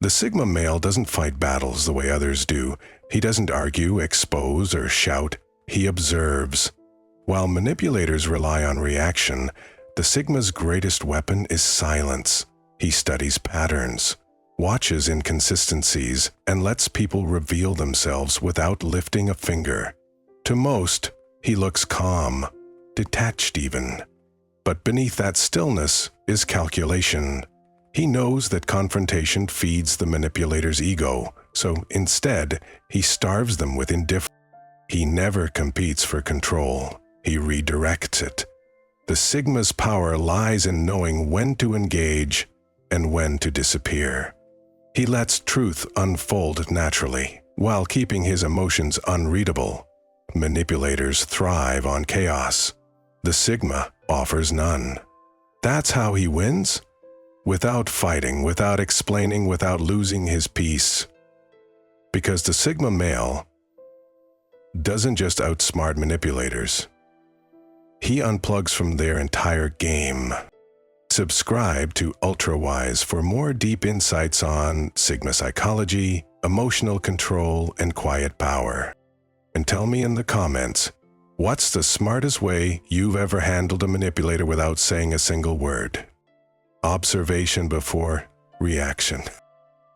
The Sigma male doesn't fight battles the way others do. He doesn't argue, expose, or shout. He observes. While manipulators rely on reaction, the Sigma's greatest weapon is silence. He studies patterns, watches inconsistencies, and lets people reveal themselves without lifting a finger. To most, he looks calm, detached even. But beneath that stillness is calculation. He knows that confrontation feeds the manipulator's ego, so instead, he starves them with indifference. He never competes for control. He redirects it. The Sigma's power lies in knowing when to engage and when to disappear. He lets truth unfold naturally, while keeping his emotions unreadable. Manipulators thrive on chaos. The Sigma offers none. That's how he wins. Without fighting, without explaining, without losing his peace. Because the Sigma male doesn't just outsmart manipulators. He unplugs from their entire game. Subscribe to UltraWise for more deep insights on Sigma psychology, emotional control, and quiet power. And tell me in the comments, what's the smartest way you've ever handled a manipulator without saying a single word? Observation before reaction.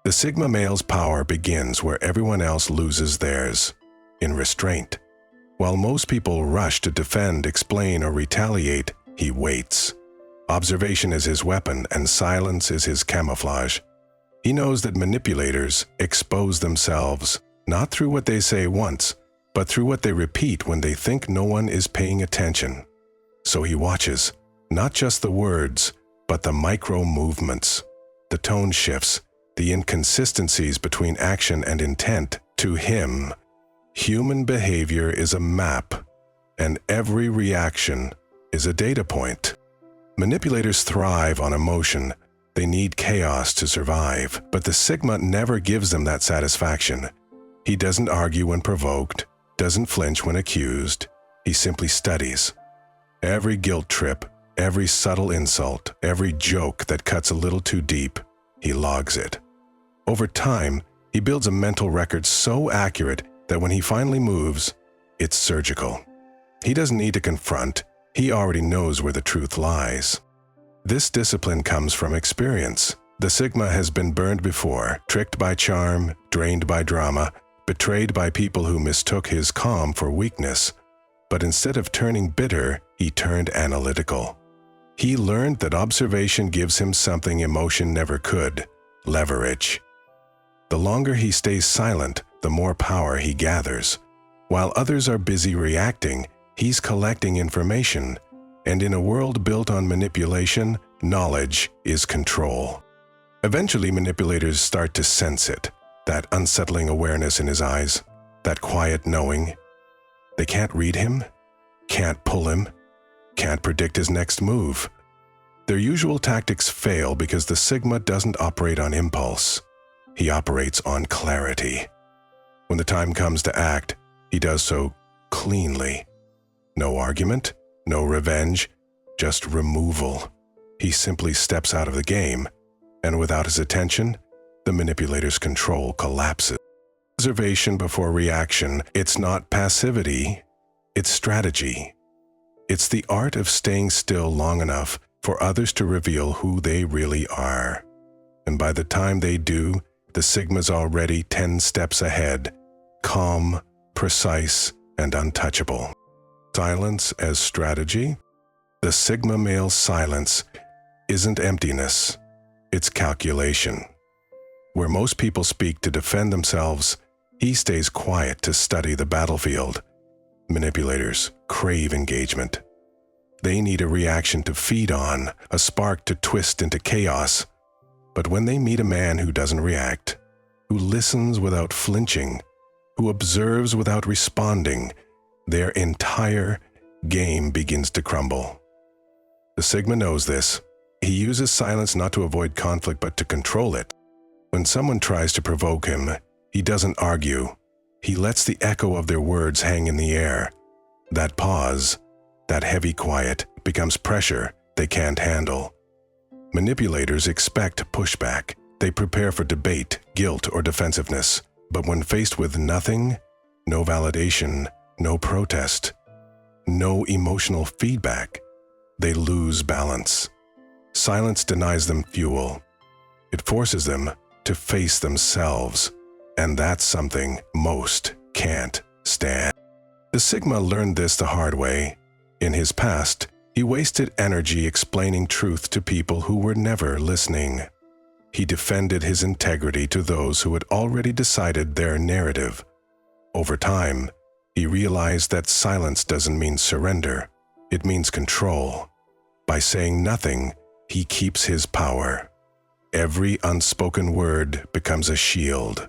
The Sigma male's power begins where everyone else loses theirs, in restraint. While most people rush to defend, explain, or retaliate, he waits. Observation is his weapon, and silence is his camouflage. He knows that manipulators expose themselves, not through what they say once, but through what they repeat when they think no one is paying attention. So he watches, not just the words, but the micro-movements, the tone shifts, the inconsistencies between action and intent. To him, human behavior is a map, and every reaction is a data point. Manipulators thrive on emotion. They need chaos to survive, but the Sigma never gives them that satisfaction. He doesn't argue when provoked, doesn't flinch when accused. He simply studies. Every guilt trip, every subtle insult, every joke that cuts a little too deep, he logs it. Over time, he builds a mental record so accurate that when he finally moves, it's surgical. He doesn't need to confront. He already knows where the truth lies. This discipline comes from experience. The Sigma has been burned before, tricked by charm, drained by drama, betrayed by people who mistook his calm for weakness. But instead of turning bitter, he turned analytical. He learned that observation gives him something emotion never could: leverage. The longer he stays silent, the more power he gathers. While others are busy reacting, he's collecting information. And in a world built on manipulation, knowledge is control. Eventually, manipulators start to sense it, that unsettling awareness in his eyes, that quiet knowing. They can't read him, can't pull him, can't predict his next move. Their usual tactics fail because the Sigma doesn't operate on impulse. He operates on clarity. When the time comes to act, he does so cleanly. No argument, no revenge, just removal. He simply steps out of the game, and without his attention, the manipulator's control collapses. Observation before reaction, it's not passivity, it's strategy. It's the art of staying still long enough for others to reveal who they really are. And by the time they do, the Sigma's already 10 steps ahead, calm, precise, and untouchable. Silence as strategy? The Sigma male's silence isn't emptiness, it's calculation. Where most people speak to defend themselves, he stays quiet to study the battlefield. Manipulators crave engagement. They need a reaction to feed on, a spark to twist into chaos. But when they meet a man who doesn't react, who listens without flinching, who observes without responding, their entire game begins to crumble. The Sigma knows this. He uses silence not to avoid conflict but to control it. When someone tries to provoke him, he doesn't argue. He lets the echo of their words hang in the air. That pause, that heavy quiet, becomes pressure they can't handle. Manipulators expect pushback, They prepare for debate, guilt, or defensiveness. But when faced with nothing, no validation, no protest, no emotional feedback, they lose balance. Silence denies them fuel. It forces them to face themselves, and that's something most can't stand. The Sigma learned this the hard way. In his past, he wasted energy explaining truth to people who were never listening. He defended his integrity to those who had already decided their narrative. Over time, he realized that silence doesn't mean surrender, it means control. By saying nothing, he keeps his power. Every unspoken word becomes a shield.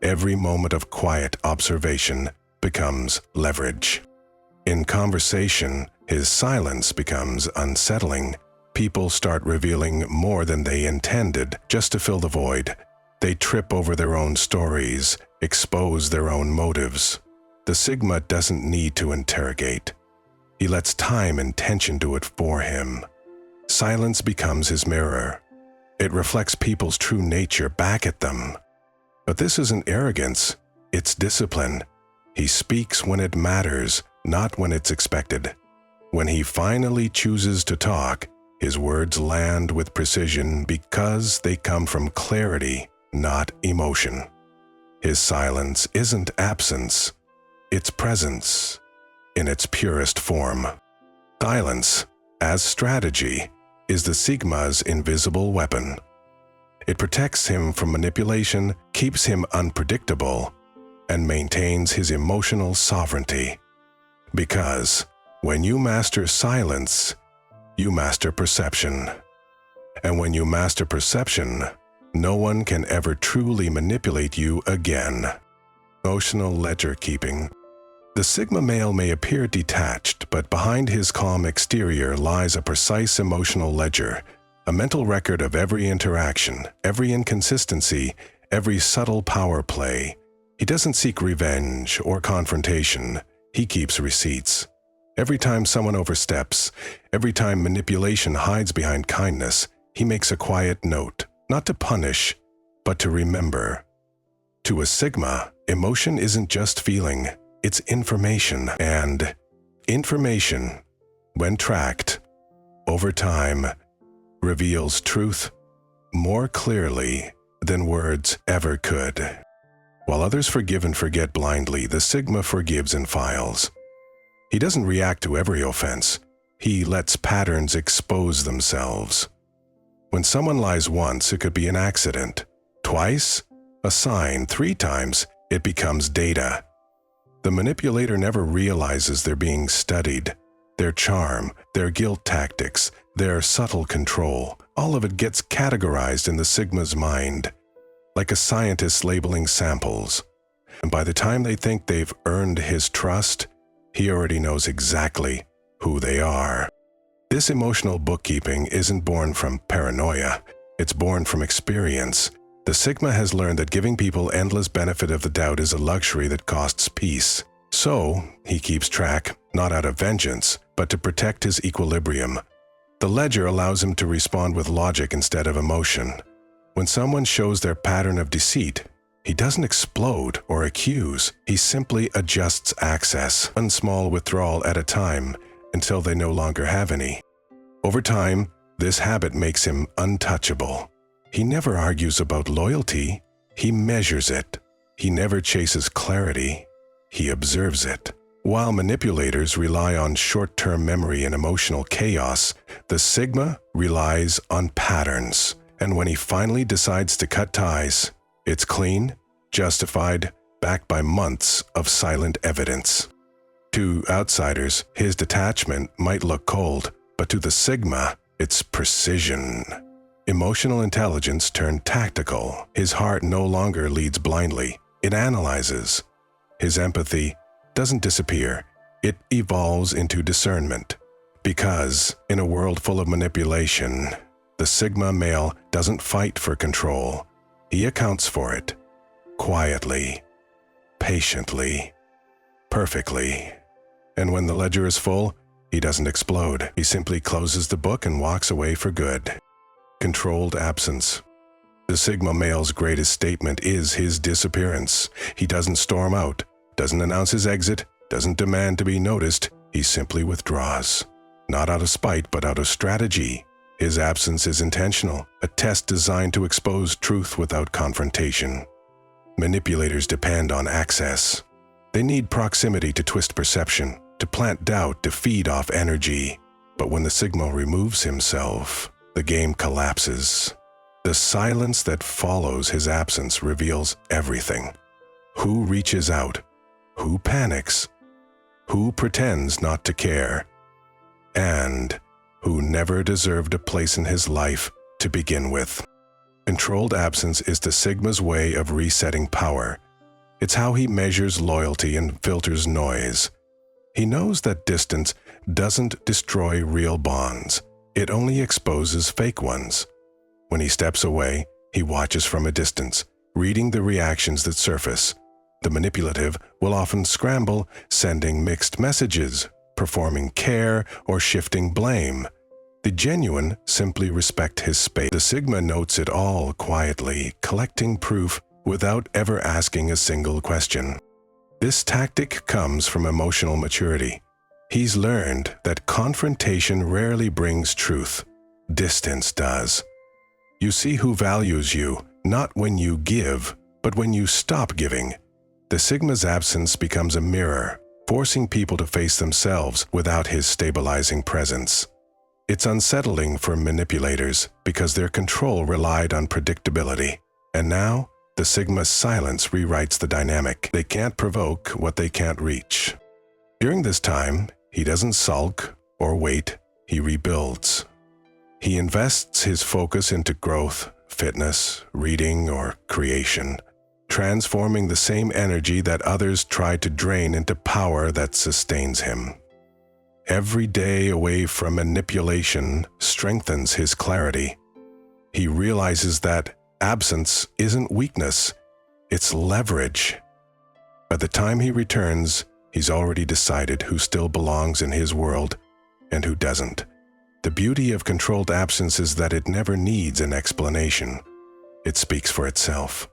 Every moment of quiet observation becomes leverage. In conversation, his silence becomes unsettling. People start revealing more than they intended just to fill the void. They trip over their own stories, expose their own motives. The Sigma doesn't need to interrogate. He lets time and tension do it for him. Silence becomes his mirror. It reflects people's true nature back at them. But this isn't arrogance, it's discipline. He speaks when it matters, not when it's expected. When he finally chooses to talk, his words land with precision because they come from clarity, not emotion. His silence isn't absence, it's presence in its purest form. Silence, as strategy, is the Sigma's invisible weapon. It protects him from manipulation, keeps him unpredictable, and maintains his emotional sovereignty. Because when you master silence, you master perception. And when you master perception, no one can ever truly manipulate you again. Emotional ledger keeping. The Sigma male may appear detached, but behind his calm exterior lies a precise emotional ledger, a mental record of every interaction, every inconsistency, every subtle power play. He doesn't seek revenge or confrontation. He keeps receipts. Every time someone oversteps, every time manipulation hides behind kindness, he makes a quiet note, not to punish, but to remember. To a Sigma, emotion isn't just feeling, it's information, and information, when tracked, over time, reveals truth more clearly than words ever could. While others forgive and forget blindly, the Sigma forgives in files. He doesn't react to every offense. He lets patterns expose themselves. When someone lies once, it could be an accident. Twice, a sign. 3 times, it becomes data. The manipulator never realizes they're being studied. Their charm, their guilt tactics, their subtle control, all of it gets categorized in the Sigma's mind, like a scientist labeling samples. And by the time they think they've earned his trust, he already knows exactly who they are. This emotional bookkeeping isn't born from paranoia, it's born from experience. The Sigma has learned that giving people endless benefit of the doubt is a luxury that costs peace. So, he keeps track, not out of vengeance, but to protect his equilibrium. The ledger allows him to respond with logic instead of emotion. When someone shows their pattern of deceit, he doesn't explode or accuse. He simply adjusts access, one small withdrawal at a time, until they no longer have any. Over time, this habit makes him untouchable. He never argues about loyalty. He measures it. He never chases clarity. He observes it. While manipulators rely on short-term memory and emotional chaos, the Sigma relies on patterns. And when he finally decides to cut ties, it's clean, justified, backed by months of silent evidence. To outsiders, his detachment might look cold, but to the Sigma, it's precision. Emotional intelligence turned tactical. His heart no longer leads blindly. It analyzes. His empathy doesn't disappear. It evolves into discernment. Because, in a world full of manipulation, the Sigma male doesn't fight for control. He accounts for it. Quietly. Patiently. Perfectly. And when the ledger is full, he doesn't explode. He simply closes the book and walks away for good. Controlled absence. The Sigma male's greatest statement is his disappearance. He doesn't storm out, doesn't announce his exit, doesn't demand to be noticed. He simply withdraws. Not out of spite, but out of strategy. His absence is intentional, a test designed to expose truth without confrontation. Manipulators depend on access. They need proximity to twist perception, to plant doubt, to feed off energy. But when the Sigma removes himself, the game collapses. The silence that follows his absence reveals everything. Who reaches out? Who panics? Who pretends not to care? And who never deserved a place in his life to begin with. Controlled absence is the Sigma's way of resetting power. It's how he measures loyalty and filters noise. He knows that distance doesn't destroy real bonds. It only exposes fake ones. When he steps away, he watches from a distance, reading the reactions that surface. The manipulative will often scramble, sending mixed messages, performing care, or shifting blame. The genuine simply respect his space. The Sigma notes it all quietly, collecting proof without ever asking a single question. This tactic comes from emotional maturity. He's learned that confrontation rarely brings truth. Distance does. You see who values you, not when you give, but when you stop giving. The Sigma's absence becomes a mirror, forcing people to face themselves without his stabilizing presence. It's unsettling for manipulators because their control relied on predictability. And now, the Sigma's silence rewrites the dynamic. They can't provoke what they can't reach. During this time, he doesn't sulk or wait, he rebuilds. He invests his focus into growth, fitness, reading, or creation, transforming the same energy that others try to drain into power that sustains him. Every day away from manipulation strengthens his clarity. He realizes that absence isn't weakness, it's leverage. By the time he returns, he's already decided who still belongs in his world and who doesn't. The beauty of controlled absence is that it never needs an explanation. It speaks for itself.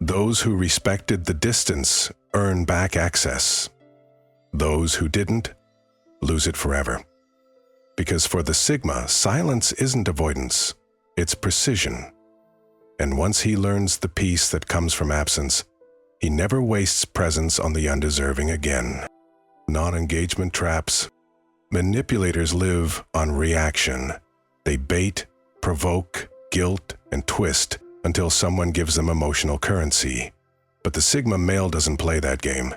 Those who respected the distance earn back access. Those who didn't lose it forever. Because for the Sigma, silence isn't avoidance, it's precision. And once he learns the peace that comes from absence, he never wastes presence on the undeserving again. Non-engagement traps. Manipulators live on reaction. They bait, provoke, guilt, and twist until someone gives them emotional currency. But the Sigma male doesn't play that game.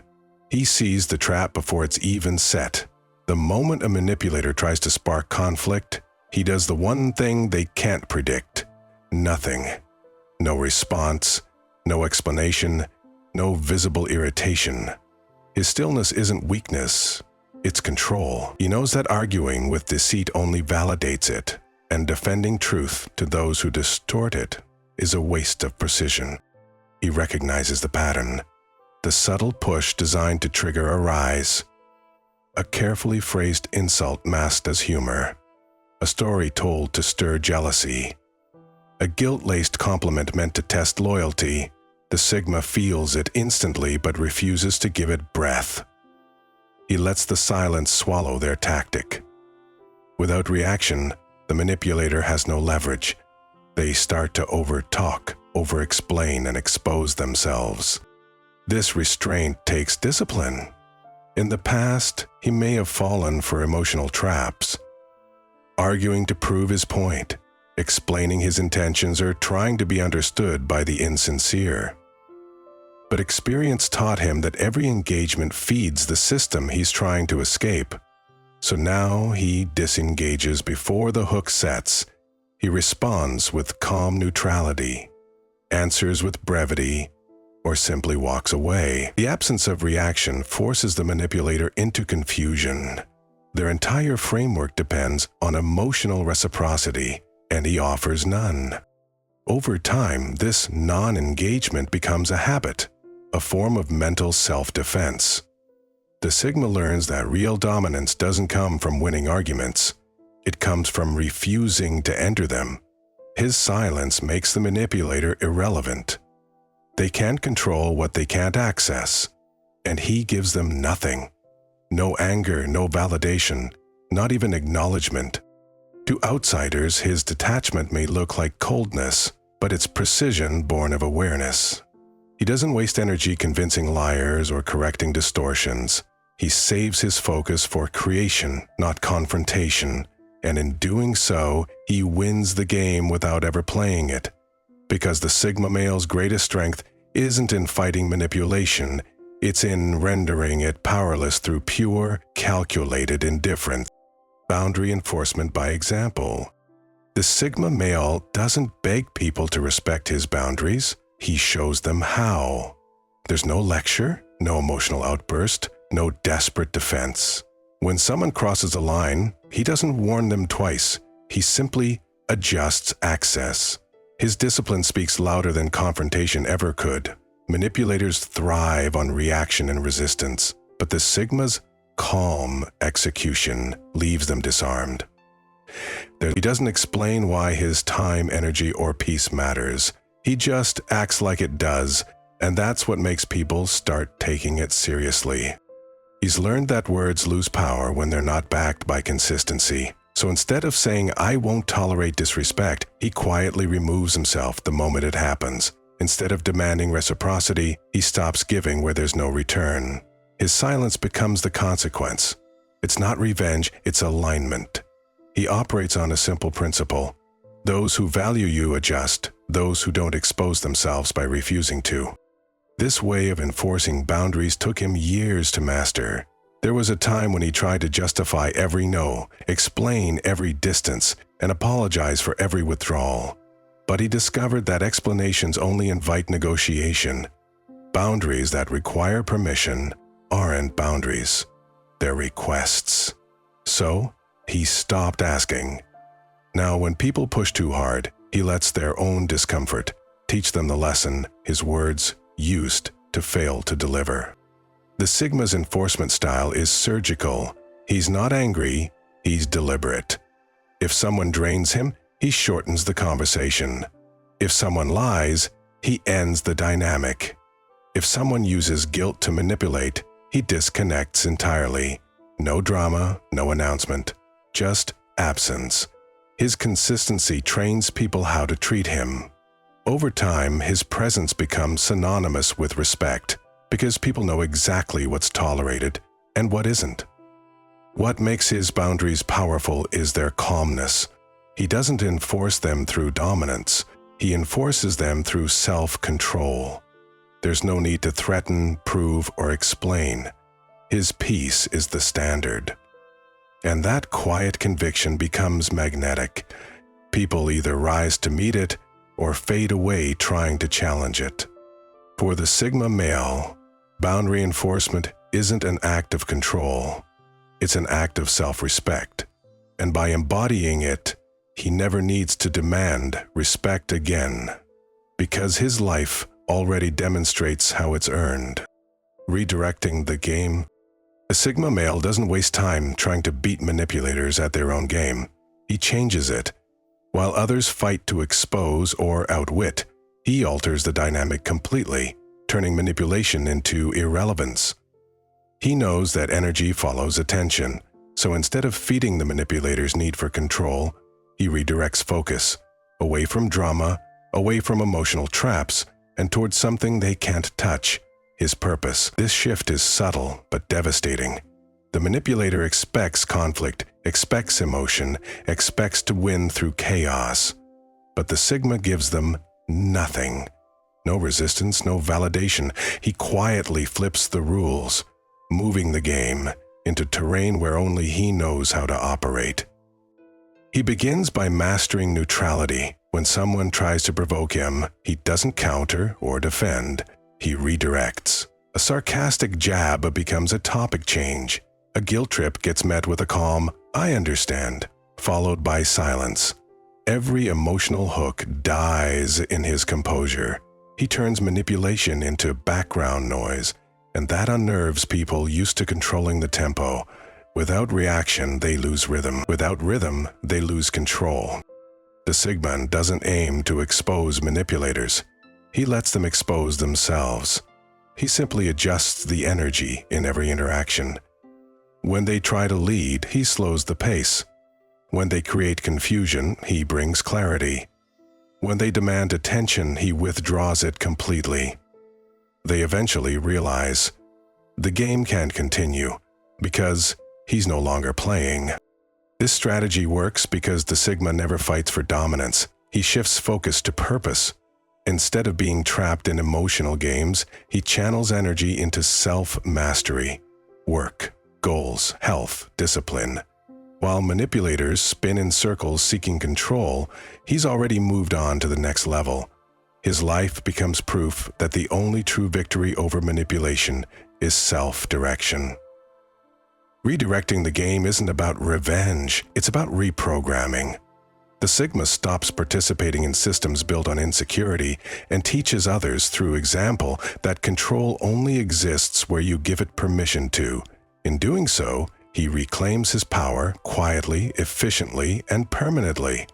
He sees the trap before it's even set. The moment a manipulator tries to spark conflict, he does the one thing they can't predict. Nothing. No response, no explanation, no visible irritation. His stillness isn't weakness, it's control. He knows that arguing with deceit only validates it, and defending truth to those who distort it is a waste of precision. He recognizes the pattern, the subtle push designed to trigger a rise. A carefully phrased insult masked as humor, a story told to stir jealousy, a guilt-laced compliment meant to test loyalty. The Sigma feels it instantly but refuses to give it breath. He lets the silence swallow their tactic. Without reaction, the manipulator has no leverage. They start to over-talk, over-explain, and expose themselves. This restraint takes discipline. In the past, he may have fallen for emotional traps, arguing to prove his point, explaining his intentions, or trying to be understood by the insincere. But experience taught him that every engagement feeds the system he's trying to escape. So now he disengages before the hook sets. He responds with calm neutrality, answers with brevity, or simply walks away. The absence of reaction forces the manipulator into confusion. Their entire framework depends on emotional reciprocity, and he offers none. Over time, this non-engagement becomes a habit, a form of mental self-defense. The Sigma learns that real dominance doesn't come from winning arguments. It comes from refusing to enter them. His silence makes the manipulator irrelevant. They can't control what they can't access, and he gives them nothing. No anger, no validation, not even acknowledgement. To outsiders, his detachment may look like coldness, but it's precision born of awareness. He doesn't waste energy convincing liars or correcting distortions. He saves his focus for creation, not confrontation, and in doing so, he wins the game without ever playing it. Because the Sigma male's greatest strength isn't in fighting manipulation, it's in rendering it powerless through pure, calculated indifference. Boundary enforcement by example. The Sigma male doesn't beg people to respect his boundaries, he shows them how. There's no lecture, no emotional outburst, no desperate defense. When someone crosses a line, he doesn't warn them twice, he simply adjusts access. His discipline speaks louder than confrontation ever could. Manipulators thrive on reaction and resistance, but the Sigma's calm execution leaves them disarmed. He doesn't explain why his time, energy, or peace matters. He just acts like it does, and that's what makes people start taking it seriously. He's learned that words lose power when they're not backed by consistency. So instead of saying, "I won't tolerate disrespect," he quietly removes himself the moment it happens. Instead of demanding reciprocity, he stops giving where there's no return. His silence becomes the consequence. It's not revenge, it's alignment. He operates on a simple principle. Those who value you adjust, those who don't expose themselves by refusing to. This way of enforcing boundaries took him years to master. There was a time when he tried to justify every no, explain every distance, and apologize for every withdrawal. But he discovered that explanations only invite negotiation. Boundaries that require permission aren't boundaries, they're requests. So, he stopped asking. Now, when people push too hard, he lets their own discomfort teach them the lesson his words used to fail to deliver. The Sigma's enforcement style is surgical. He's not angry, he's deliberate. If someone drains him, he shortens the conversation. If someone lies, he ends the dynamic. If someone uses guilt to manipulate, he disconnects entirely. No drama, no announcement, just absence. His consistency trains people how to treat him. Over time, his presence becomes synonymous with respect, because people know exactly what's tolerated and what isn't. What makes his boundaries powerful is their calmness. He doesn't enforce them through dominance, he enforces them through self-control. There's no need to threaten, prove, or explain. His peace is the standard. And that quiet conviction becomes magnetic. People either rise to meet it or fade away trying to challenge it. For the Sigma male, boundary enforcement isn't an act of control. It's an act of self-respect. And by embodying it, he never needs to demand respect again, because his life already demonstrates how it's earned. Redirecting the game. A Sigma male doesn't waste time trying to beat manipulators at their own game. He changes it. While others fight to expose or outwit, he alters the dynamic completely, turning manipulation into irrelevance. He knows that energy follows attention, so instead of feeding the manipulator's need for control, he redirects focus, away from drama, away from emotional traps, and towards something they can't touch, his purpose. This shift is subtle but devastating. The manipulator expects conflict, expects emotion, expects to win through chaos. But the Sigma gives them nothing. No resistance, no validation. He quietly flips the rules, moving the game into terrain where only he knows how to operate. He begins by mastering neutrality. When someone tries to provoke him, he doesn't counter or defend. He redirects. A sarcastic jab becomes a topic change. A guilt trip gets met with a calm, "I understand," followed by silence. Every emotional hook dies in his composure. He turns manipulation into background noise, and that unnerves people used to controlling the tempo. Without reaction, they lose rhythm. Without rhythm, they lose control. The Sigma doesn't aim to expose manipulators. He lets them expose themselves. He simply adjusts the energy in every interaction. When they try to lead, he slows the pace. When they create confusion, he brings clarity. When they demand attention, he withdraws it completely. They eventually realize the game can't continue because he's no longer playing. This strategy works because the Sigma never fights for dominance. He shifts focus to purpose. Instead of being trapped in emotional games, he channels energy into self-mastery, work, goals, health, discipline. While manipulators spin in circles seeking control, he's already moved on to the next level. His life becomes proof that the only true victory over manipulation is self-direction. Redirecting the game isn't about revenge, it's about reprogramming. The Sigma stops participating in systems built on insecurity and teaches others through example that control only exists where you give it permission to. In doing so, he reclaims his power quietly, efficiently, and permanently.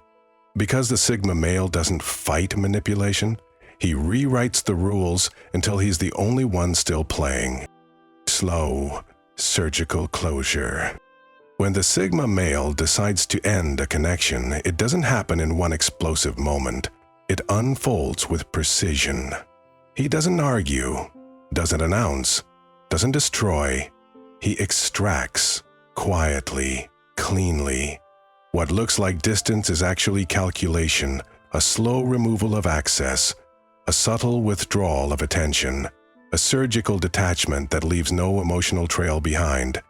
Because the Sigma male doesn't fight manipulation, he rewrites the rules until he's the only one still playing. Slow, surgical closure. When the Sigma male decides to end a connection, it doesn't happen in one explosive moment. It unfolds with precision. He doesn't argue, doesn't announce, doesn't destroy. He extracts quietly, cleanly. What looks like distance is actually calculation, a slow removal of access, a subtle withdrawal of attention, a surgical detachment that leaves no emotional trail behind.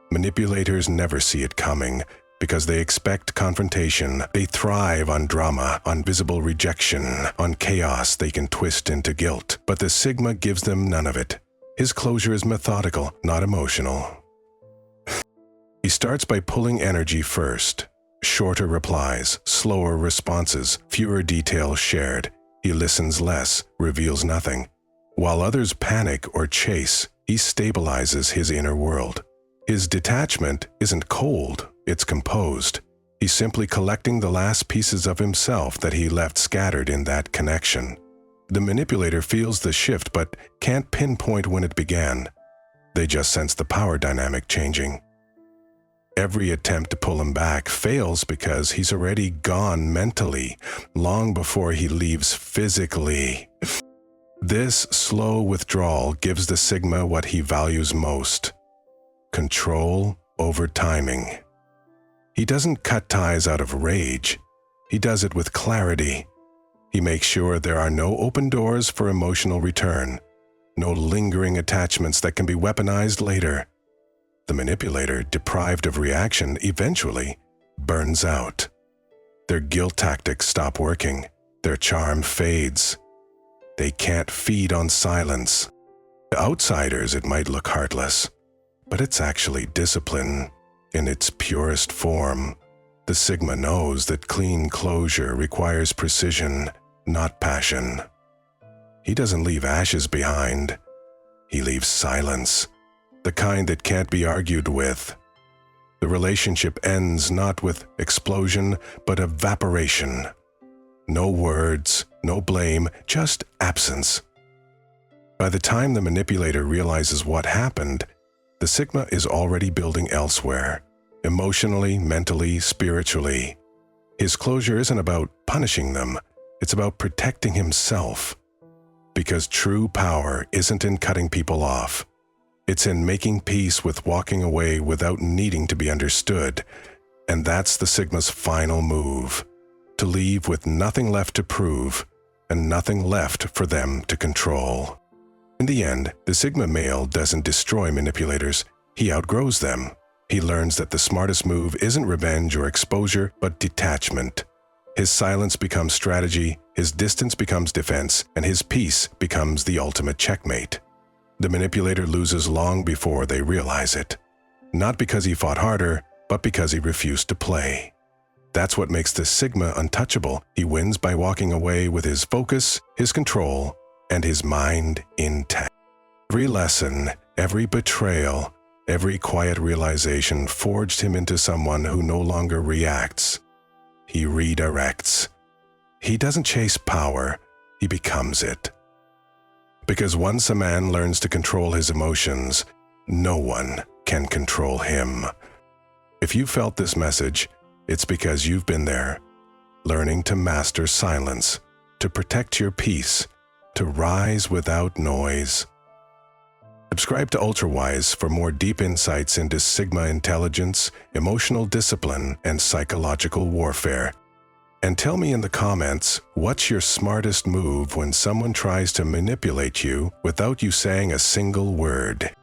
Manipulators never see it coming because they expect confrontation. They thrive on drama, on visible rejection, on chaos they can twist into guilt. But the Sigma gives them none of it. His closure is methodical, not emotional. He starts by pulling energy first. Shorter replies, slower responses, fewer details shared. He listens less, reveals nothing. While others panic or chase, he stabilizes his inner world. His detachment isn't cold, it's composed. He's simply collecting the last pieces of himself that he left scattered in that connection. The manipulator feels the shift but can't pinpoint when it began. They just sense the power dynamic changing. Every attempt to pull him back fails because he's already gone mentally, long before he leaves physically. This slow withdrawal gives the Sigma what he values most: control over timing. He doesn't cut ties out of rage. He does it with clarity. He makes sure there are no open doors for emotional return, no lingering attachments that can be weaponized later. The manipulator, deprived of reaction, eventually burns out. Their guilt tactics stop working. Their charm fades. They can't feed on silence. To outsiders, it might look heartless, but it's actually discipline in its purest form. The Sigma knows that clean closure requires precision, not passion. He doesn't leave ashes behind. He leaves silence, the kind that can't be argued with. The relationship ends not with explosion, but evaporation. No words, no blame, just absence. By the time the manipulator realizes what happened, the Sigma is already building elsewhere, emotionally, mentally, spiritually. His closure isn't about punishing them, it's about protecting himself. Because true power isn't in cutting people off. It's in making peace with walking away without needing to be understood. And that's the Sigma's final move: to leave with nothing left to prove and nothing left for them to control. In the end, the Sigma male doesn't destroy manipulators, he outgrows them. He learns that the smartest move isn't revenge or exposure, but detachment. His silence becomes strategy, his distance becomes defense, and his peace becomes the ultimate checkmate. The manipulator loses long before they realize it. Not because he fought harder, but because he refused to play. That's what makes the Sigma untouchable. He wins by walking away with his focus, his control, and his mind intact. Every lesson, every betrayal, every quiet realization forged him into someone who no longer reacts. he redirects. He doesn't chase power, he becomes it. Because once a man learns to control his emotions, no one can control him. If you felt this message, it's because you've been there, learning to master silence, to protect your peace, to rise without noise. Subscribe to UltraWise for more deep insights into Sigma intelligence, emotional discipline, and psychological warfare. And tell me in the comments, what's your smartest move when someone tries to manipulate you without you saying a single word?